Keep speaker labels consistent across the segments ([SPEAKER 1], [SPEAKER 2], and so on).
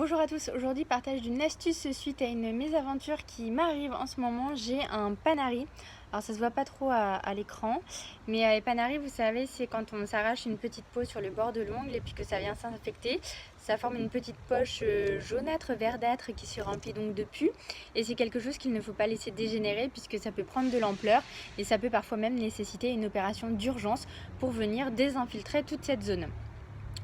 [SPEAKER 1] Bonjour à tous, aujourd'hui partage d'une astuce suite à une mésaventure qui m'arrive en ce moment. J'ai un panari, alors ça se voit pas trop à l'écran, mais les panaris, vous savez, c'est quand on s'arrache une petite peau sur le bord de l'ongle et puis que ça vient s'infecter. Ça forme une petite poche jaunâtre, verdâtre qui se remplit donc de pus, et c'est quelque chose qu'il ne faut pas laisser dégénérer puisque ça peut prendre de l'ampleur et ça peut parfois même nécessiter une opération d'urgence pour venir désinfiltrer toute cette zone.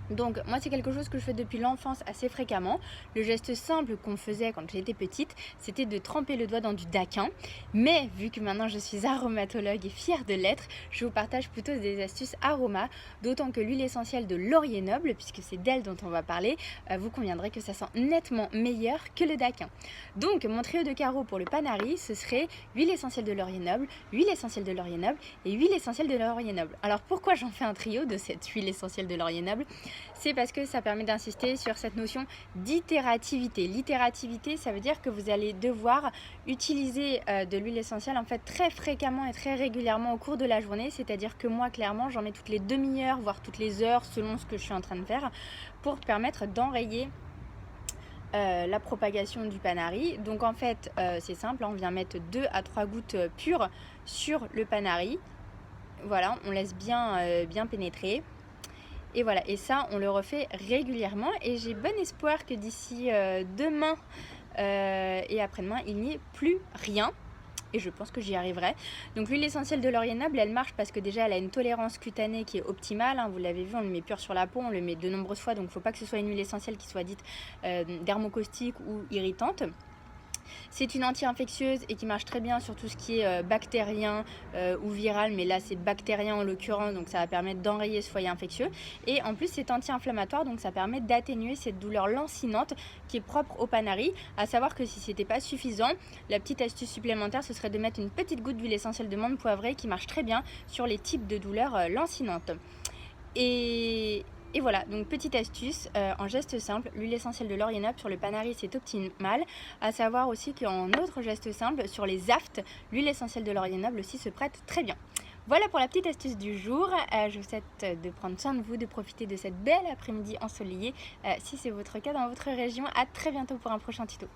[SPEAKER 1] Donc moi c'est quelque chose que je fais depuis l'enfance assez fréquemment. Le geste simple qu'on faisait quand j'étais petite, c'était de tremper le doigt dans du daquin. Mais vu que maintenant je suis aromatologue et fière de l'être, je vous partage plutôt des astuces aromas, d'autant que l'huile essentielle de laurier noble, puisque c'est d'elle dont on va parler, vous conviendrez que ça sent nettement meilleur que le daquin. Donc mon trio de carreaux pour le panari, ce serait huile essentielle de laurier noble, huile essentielle de laurier noble et huile essentielle de laurier noble. Alors pourquoi j'en fais un trio de cette huile essentielle de laurier noble? C'est parce que ça permet d'insister sur cette notion d'itérativité. L'itérativité, ça veut dire que vous allez devoir utiliser de l'huile essentielle en fait très fréquemment et très régulièrement au cours de la journée. C'est-à-dire que moi, clairement, j'en mets toutes les demi-heures, voire toutes les heures, selon ce que je suis en train de faire, pour permettre d'enrayer la propagation du panari. Donc en fait, c'est simple, on vient mettre 2 à 3 gouttes pures sur le panari. Voilà, on laisse bien pénétrer. Et voilà, et ça, on le refait régulièrement. Et j'ai bon espoir que d'ici demain et après-demain, il n'y ait plus rien. Et je pense que j'y arriverai. Donc l'huile essentielle de laurier noble, elle marche parce que déjà, elle a une tolérance cutanée qui est optimale. Vous l'avez vu, on le met pur sur la peau, on le met de nombreuses fois. Donc il ne faut pas que ce soit une huile essentielle qui soit dite dermocaustique ou irritante. C'est une anti-infectieuse et qui marche très bien sur tout ce qui est bactérien ou viral, mais là c'est bactérien en l'occurrence, donc ça va permettre d'enrayer ce foyer infectieux. Et en plus c'est anti-inflammatoire, donc ça permet d'atténuer cette douleur lancinante qui est propre au panari. À savoir que si c'était pas suffisant, la petite astuce supplémentaire ce serait de mettre une petite goutte d'huile essentielle de menthe poivrée qui marche très bien sur les types de douleurs lancinantes. Et voilà, donc petite astuce, en geste simple, l'huile essentielle de laurier noble sur le panari c'est optimal. À savoir aussi qu'en autre geste simple, sur les aftes, l'huile essentielle de laurier noble aussi se prête très bien. Voilà pour la petite astuce du jour. Je vous souhaite de prendre soin de vous, de profiter de cette belle après-midi ensoleillée. Si c'est votre cas dans votre région, à très bientôt pour un prochain tuto.